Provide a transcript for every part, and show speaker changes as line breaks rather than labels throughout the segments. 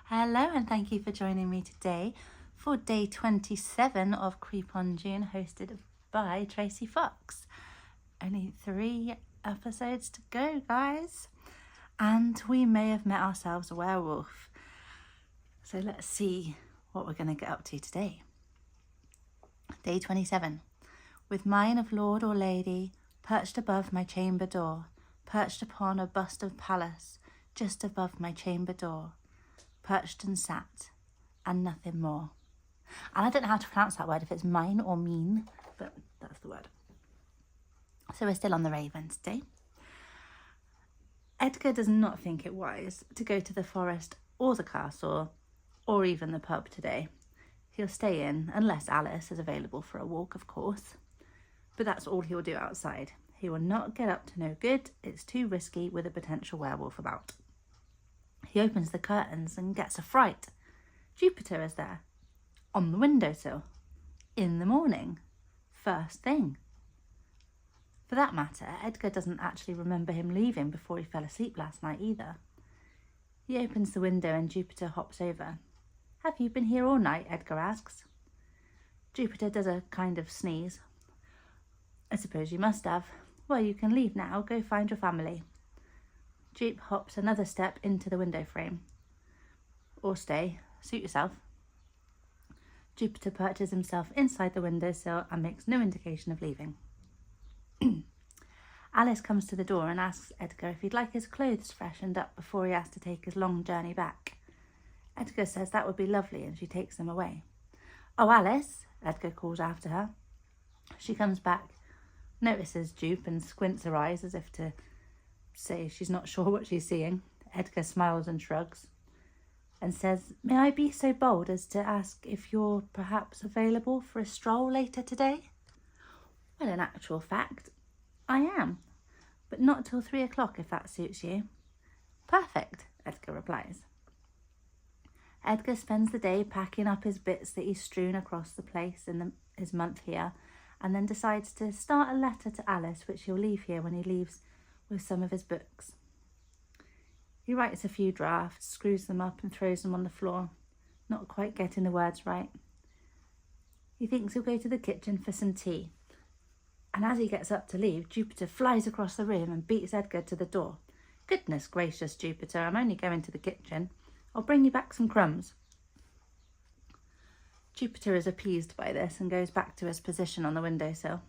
Hello and thank you for joining me today for day 27 of Creep on June, hosted by Tracie Fox. Only 3 episodes to go, guys, and we may have met ourselves a werewolf. So let's see what we're going to get up to today. Day 27. With mine of lord or lady perched above my chamber door, perched upon a bust of Pallas just above my chamber door, perched and sat, and nothing more. And I don't know how to pronounce that word, if it's mine or mean, but that's the word. So we're still on the Raven today. Edgar does not think it wise to go to the forest or the castle or even the pub today. He'll stay in, unless Alice is available for a walk, of course. But that's all he'll do outside. He will not get up to no good. It's too risky with a potential werewolf about. He opens the curtains and gets a fright. Jupiter is there, on the windowsill, in the morning, first thing. For that matter, Edgar doesn't actually remember him leaving before he fell asleep last night either. He opens the window and Jupiter hops over. "Have you been here all night?" Edgar asks. Jupiter does a kind of sneeze. "I suppose you must have. Well, you can leave now, go find your family." Jupe hops another step into the window frame. "Or stay, suit yourself." Jupiter perches himself inside the windowsill and makes no indication of leaving. Alice comes to the door and asks Edgar if he'd like his clothes freshened up before he has to take his long journey back. Edgar says that would be lovely and she takes them away. "Oh, Alice," Edgar calls after her. She comes back, notices Jupe and squints her eyes as if to say she's not sure what she's seeing. Edgar smiles and shrugs and says, "May I be so bold as to ask if you're perhaps available for a stroll later today?" "Well, in actual fact, I am, but not till 3 o'clock if that suits you." "Perfect," Edgar replies. Edgar spends the day packing up his bits that he's strewn across the place in his month here, and then decides to start a letter to Alice, which he'll leave here when he leaves with some of his books. He writes a few drafts, screws them up and throws them on the floor, not quite getting the words right. He thinks he'll go to the kitchen for some tea, and as he gets up to leave, Jupiter flies across the room and beats Edgar to the door. "Goodness gracious, Jupiter, I'm only going to the kitchen. I'll bring you back some crumbs." Jupiter is appeased by this and goes back to his position on the windowsill.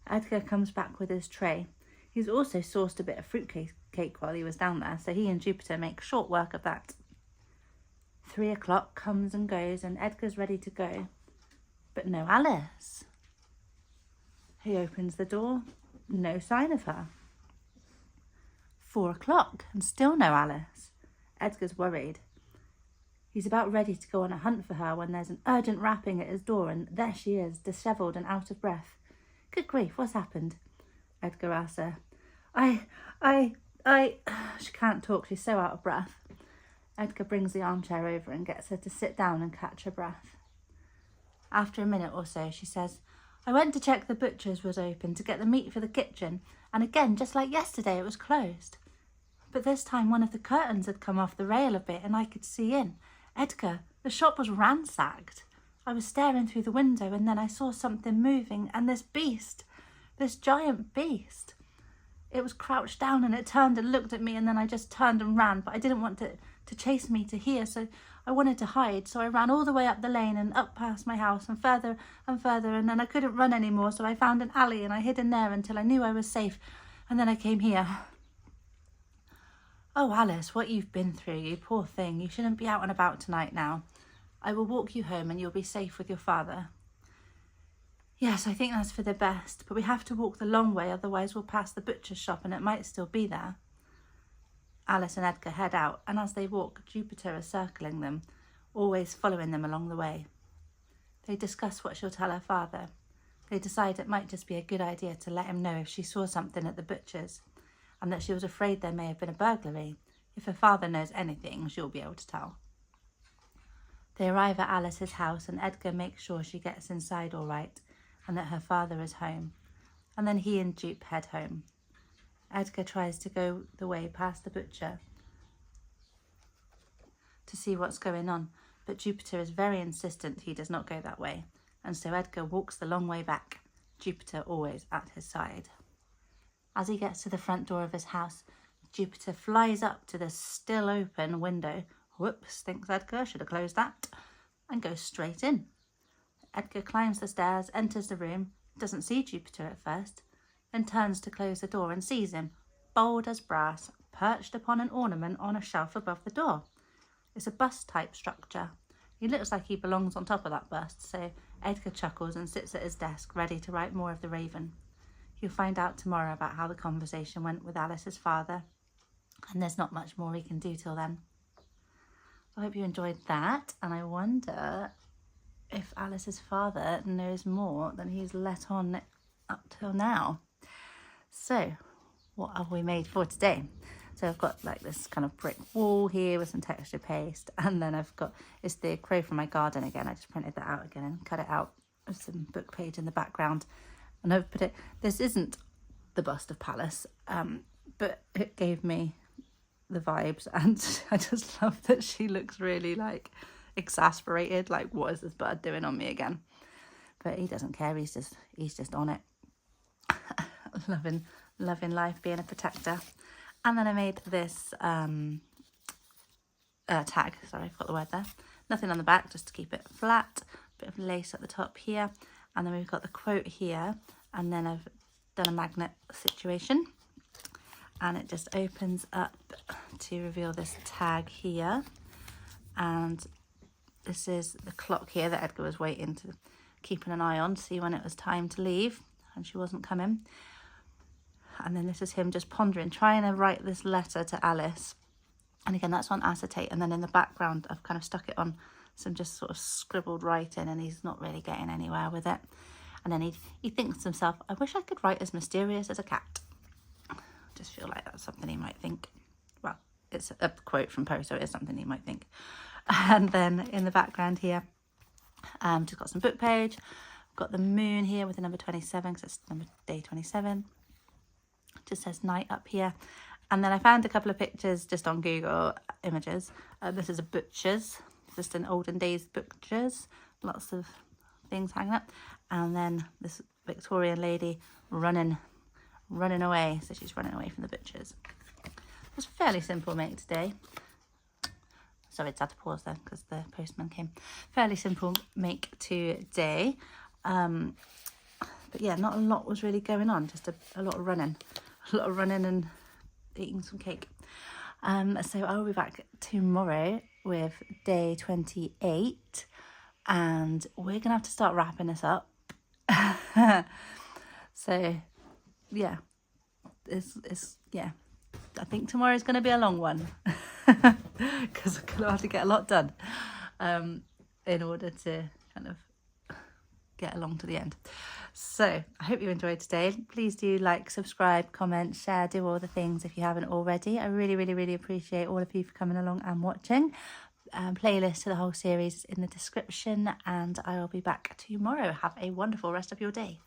Edgar comes back with his tray. He's also sourced a bit of fruitcake while he was down there, so he and Jupiter make short work of that. 3 o'clock comes and goes, and Edgar's ready to go. But no Alice. He opens the door, no sign of her. 4 o'clock, and still no Alice. Edgar's worried. He's about ready to go on a hunt for her when there's an urgent rapping at his door, and there she is, dishevelled and out of breath. "Good grief, what's happened?" Edgar asks her. She can't talk, she's so out of breath. Edgar brings the armchair over and gets her to sit down and catch her breath. After a minute or so, she says, "I went to check the butcher's was open to get the meat for the kitchen, and again, just like yesterday, it was closed. But this time one of the curtains had come off the rail a bit and I could see in. Edgar, the shop was ransacked. I was staring through the window and then I saw something moving, and this giant beast. It was crouched down and it turned and looked at me, and then I just turned and ran, but I didn't want to chase me to here, so I wanted to hide. So I ran all the way up the lane and up past my house and further, and then I couldn't run anymore, so I found an alley and I hid in there until I knew I was safe, and then I came here." "Oh, Alice, what you've been through, you poor thing. You shouldn't be out and about tonight now. I will walk you home and you'll be safe with your father." "Yes, I think that's for the best, but we have to walk the long way, otherwise we'll pass the butcher's shop and it might still be there." Alice and Edgar head out, and as they walk, Jupiter is circling them, always following them along the way. They discuss what she'll tell her father. They decide it might just be a good idea to let him know if she saw something at the butcher's, and that she was afraid there may have been a burglary. If her father knows anything, she'll be able to tell. They arrive at Alice's house, and Edgar makes sure she gets inside all right and that her father is home, and then he and Jupe head home. Edgar tries to go the way past the butcher, to see what's going on, but Jupiter is very insistent he does not go that way, and so Edgar walks the long way back, Jupiter always at his side. As he gets to the front door of his house, Jupiter flies up to the still open window. Whoops, thinks Edgar, should have closed that, and goes straight in. Edgar climbs the stairs, enters the room, doesn't see Jupiter at first, then turns to close the door and sees him, bold as brass, perched upon an ornament on a shelf above the door. It's a bust-type structure. He looks like he belongs on top of that bust, so Edgar chuckles and sits at his desk, ready to write more of The Raven. He'll find out tomorrow about how the conversation went with Alice's father, and there's not much more he can do till then. I hope you enjoyed that, and I wonder if Alice's father knows more than he's let on up till now. So, what have we made for today? So I've got like this kind of brick wall here with some texture paste, and then I've got, it's the crow from my garden again. I just printed that out again and cut it out with some book page in the background, and I've put it, this isn't the bust of Pallas, but it gave me the vibes, and I just love that she looks really like exasperated, like what is this bird doing on me again? But he doesn't care, he's just on it. loving life, being a protector. And then I made this tag, sorry, I forgot the word there. Nothing on the back, just to keep it flat. Bit of lace at the top here, and then we've got the quote here, and then I've done a magnet situation, and it just opens up to reveal this tag here. And this is the clock here that Edgar was waiting to, keeping an eye on to see when it was time to leave, and she wasn't coming. And then this is him just pondering, trying to write this letter to Alice. And again, that's on acetate. And then in the background, I've kind of stuck it on some just sort of scribbled writing, and he's not really getting anywhere with it. And then he thinks to himself, I wish I could write as mysterious as a cat. I just feel like that's something he might think. Well, it's a quote from Poe, so it is something he might think. And then in the background here, just got some book page. I've got the moon here with the number 27, because it's day 27. Just says night up here. And then I found a couple of pictures just on Google Images. This is a butcher's, just an olden days butcher's, lots of things hanging up. And then this Victorian lady running away. So she's running away from the butcher's. It was fairly simple make today. Sorry, it's had to pause there because the postman came. Fairly simple make today. But yeah, not a lot was really going on, just a lot of running. A lot of running and eating some cake. So I'll be back tomorrow with day 28, and we're gonna have to start wrapping this up. So yeah, it's yeah, I think tomorrow's gonna be a long one because I'm gonna have to get a lot done in order to kind of get along to the end. So I hope you enjoyed today. Please do like, subscribe, comment, share, do all the things if you haven't already. I really appreciate all of you for coming along and watching. Playlist to the whole series is in the description, and I will be back tomorrow. Have a wonderful rest of your day.